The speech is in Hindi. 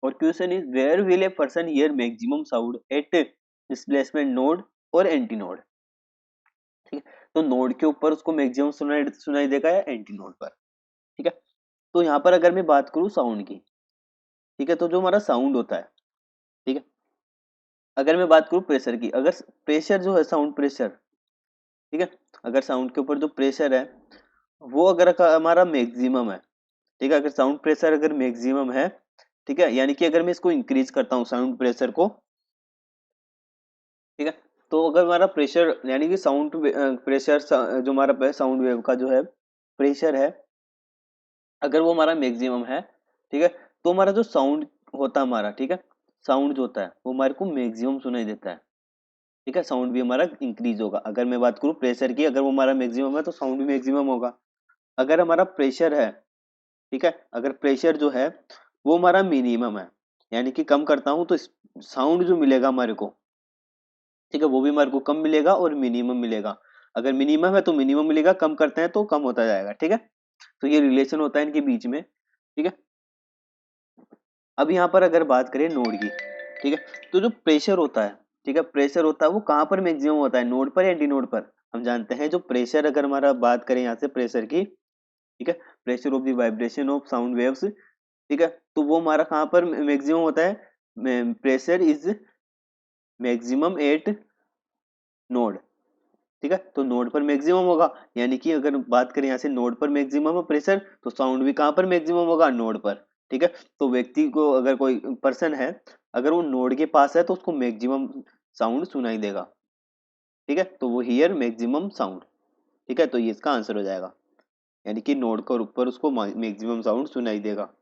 और question is where will a person hear maximum sound at displacement node और एंटी नोड। ठीक है, तो नोड के ऊपर उसको मैक्सिमम सुनाई देगा या एंटी नोड पर। ठीक है, तो यहाँ पर अगर मैं बात करूँ साउंड की, ठीक है, तो जो हमारा साउंड होता है, ठीक है, अगर मैं बात करूँ प्रेशर की, अगर प्रेशर जो है साउंड प्रेशर, ठीक है, अगर साउंड के ऊपर जो प्रेशर है वो अगर हमारा मैक्सिमम है, ठीक है, अगर साउंड प्रेशर अगर मैक्सिमम है, ठीक है, यानी कि अगर मैं इसको इंक्रीज करता हूँ साउंड प्रेशर को, ठीक है, तो अगर हमारा प्रेशर यानी कि साउंड प्रेशर जो हमारा साउंड वेव का जो है प्रेशर है, अगर वो हमारा मैक्सिमम है, ठीक है, तो हमारा जो साउंड होता है हमारा, ठीक है, साउंड जो होता है वो हमारे को मैक्सिमम सुनाई देता है। ठीक है, साउंड भी हमारा इंक्रीज होगा। अगर मैं बात करूँ प्रेशर की, अगर वो हमारा मैक्सिमम है तो साउंड भी मैक्सिमम होगा। अगर हमारा प्रेशर है, ठीक है, अगर प्रेशर जो है वो हमारा मिनिमम है, यानी कि कम करता हूँ तो साउंड जो मिलेगा हमारे को, ठीक है, वो भी हमारे को कम मिलेगा और मिनिमम मिलेगा। अगर मिनिमम है तो मिनिमम मिलेगा, कम करते हैं तो कम होता जाएगा। ठीक है, तो ये रिलेशन होता है इनके बीच में। ठीक है, अब यहाँ पर अगर बात करें नोड की, ठीक है, तो जो प्रेशर होता है, ठीक है, प्रेशर होता है वो कहाँ पर मैक्सिमम होता है, नोड पर या एंटी नोड पर। हम जानते हैं जो प्रेशर, अगर हमारा बात करें यहाँ से प्रेशर की, ठीक है, pressure of the vibration of sound waves, ठीक है, तो वो हमारा कहाँ पर मैक्सिमम होता है, pressure is maximum eight node. ठीक है, तो नोड पर मैक्सिमम होगा, यानी कि अगर बात करें यहाँ से नोड पर मैक्सिमम है प्रेशर, तो साउंड भी कहाँ पर मैक्सिमम होगा, नोड पर। ठीक है, तो व्यक्ति को, अगर कोई पर्सन है, अगर वो नोड के पास है तो उसको मैक्सिमम साउंड सुनाई देगा। ठीक है, तो वो हियर मैक्सिमम साउंड। ठीक है, तो ये इसका आंसर हो जाएगा, यानी कि नोड के ऊपर उसको मैक्सिमम साउंड सुनाई देगा।